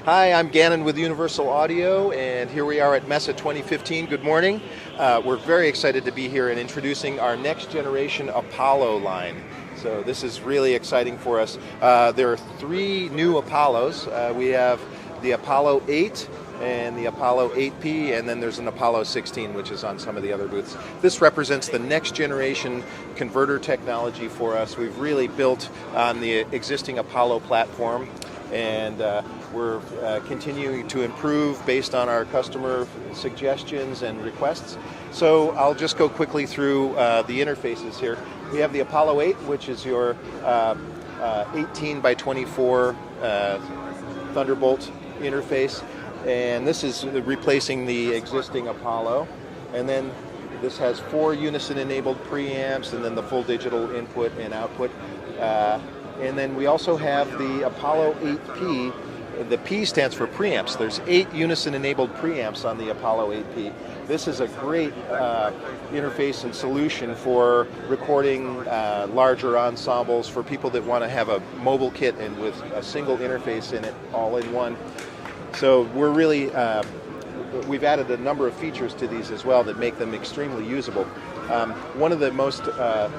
Hi, I'm Gannon with Universal Audio, and here we are at Mesa 2015. Good morning. We're very excited to be here and introducing our next generation Apollo line. So this is really exciting for us. There are three new Apollos. We have the Apollo 8 and the Apollo 8P, and then there's an Apollo 16, which is on some of the other booths. This represents the next generation converter technology for us. We've really built on the existing Apollo platform, and we're continuing to improve based on our customer suggestions and requests. So I'll just go quickly through the interfaces here. We have the Apollo 8, which is your 18 by 24 Thunderbolt interface, and this is replacing the existing Apollo. And then this has 4 Unison enabled preamps, and then the full digital input and output. And then we also have the Apollo 8P. The P stands for preamps. There's 8 Unison-enabled preamps on the Apollo 8P. This is a great interface and solution for recording larger ensembles, for people that want to have a mobile kit and with a single interface in it, all in one. So we're really, we've added a number of features to these as well that make them extremely usable. One of the most,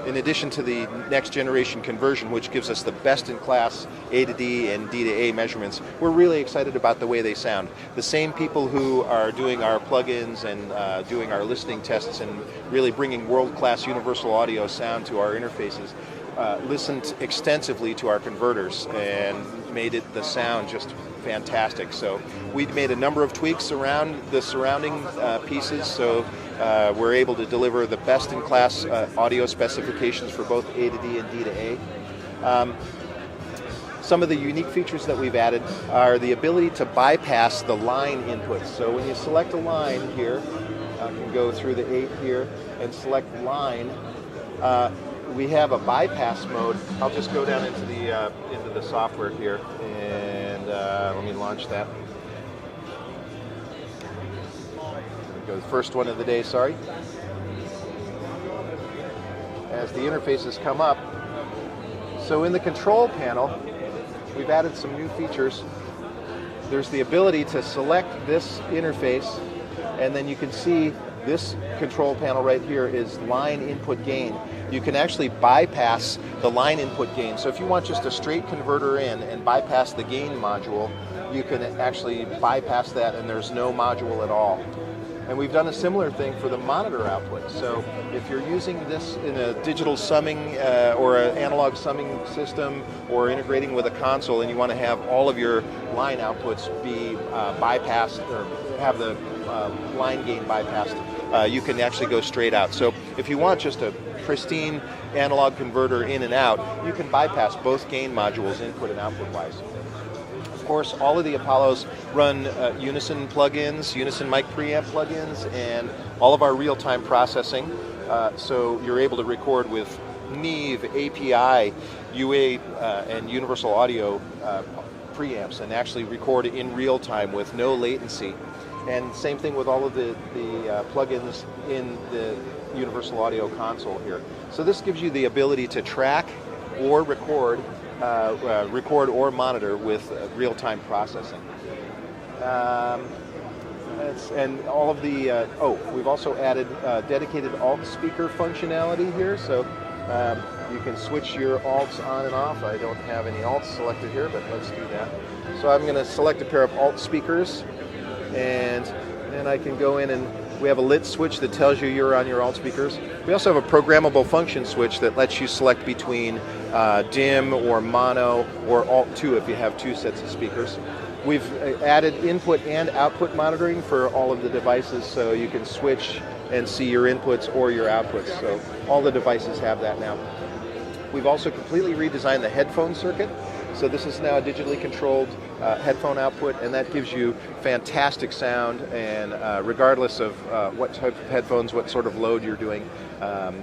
in addition to the next generation conversion, which gives us the best-in-class A to D and D to A measurements, we're really excited about the way they sound. The same people who are doing our plugins and doing our listening tests and really bringing world-class universal audio sound to our interfaces listened extensively to our converters and made it the sound just fantastic. So we made a number of tweaks around the surrounding pieces, so we're able to deliver the best-in-class audio specifications for both A to D and D to A. Some of the unique features that we've added are the ability to bypass the line inputs. So when you select a line here, I can go through the 8 here and select line. We have a bypass mode. I'll just go down into the software here, and let me launch that. Go the first one of the day, sorry. As the interfaces come up, so in the control panel, we've added some new features. There's the ability to select this interface, and then you can see this control panel right here is line input gain. You can actually bypass the line input gain. So if you want just a straight converter in and bypass the gain module, you can actually bypass that and there's no module at all. And we've done a similar thing for the monitor output. So if you're using this in a digital summing or an analog summing system, or integrating with a console, and you want to have all of your line outputs be bypassed, or have the line gain bypassed, you can actually go straight out. So if you want just a pristine analog converter in and out, you can bypass both gain modules, input and output wise. Of course, all of the Apollos run Unison plugins, Unison mic preamp plugins, and all of our real-time processing. So you're able to record with Neve, API, UA, and Universal Audio preamps, and actually record in real time with no latency. And same thing with all of the plugins in the Universal Audio console here. So this gives you the ability to track or record or monitor with real-time processing. And all of the, we've also added dedicated alt speaker functionality here, so you can switch your alts on and off. I don't have any alts selected here, but let's do that. So I'm going to select a pair of alt speakers, and then I can go in, and we have a lit switch that tells you you're on your alt speakers. We also have a programmable function switch that lets you select between dim or mono or alt 2 if you have 2 sets of speakers. We've added input and output monitoring for all of the devices, so you can switch and see your inputs or your outputs. So all the devices have that now. We've also completely redesigned the headphone circuit. So this is now a digitally controlled headphone output, and that gives you fantastic sound, and regardless of what type of headphones, what sort of load you're doing.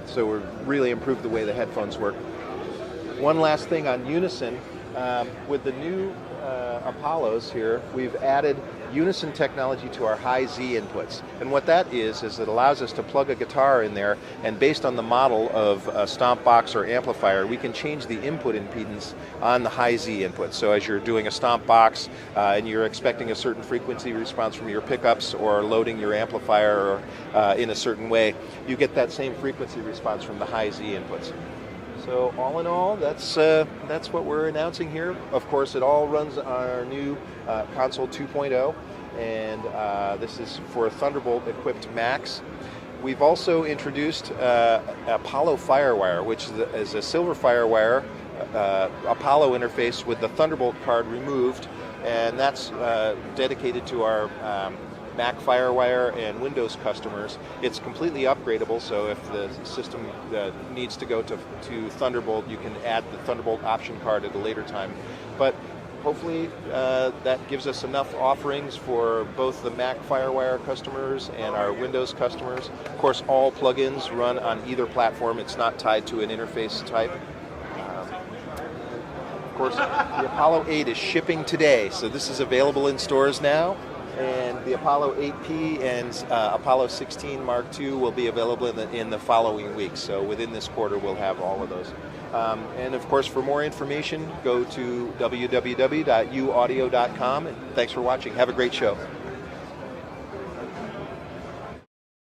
So we've really improved the way the headphones work. One last thing on Unison, with the new Apollos here, we've added Unison technology to our high Z inputs. And what that is it allows us to plug a guitar in there, and based on the model of a stomp box or amplifier, we can change the input impedance on the high Z input. So as you're doing a stomp box and you're expecting a certain frequency response from your pickups or loading your amplifier in a certain way, you get that same frequency response from the high Z inputs. So all in all, that's what we're announcing here. Of course, it all runs on our new console 2.0, and this is for Thunderbolt-equipped Macs. We've also introduced Apollo Firewire, which is a silver Firewire Apollo interface with the Thunderbolt card removed, and that's dedicated to our Mac Firewire and Windows customers. It's completely upgradable, so if the system needs to go to Thunderbolt, you can add the Thunderbolt option card at a later time. But hopefully that gives us enough offerings for both the Mac Firewire customers and our Windows customers. Of course, all plugins run on either platform. It's not tied to an interface type. Of course, the Apollo 8 is shipping today, so this is available in stores now. And the Apollo 8P and Apollo 16 Mark II will be available in the following weeks. So within this quarter, we'll have all of those. And of course, for more information, go to www.uaudio.com. And thanks for watching. Have a great show.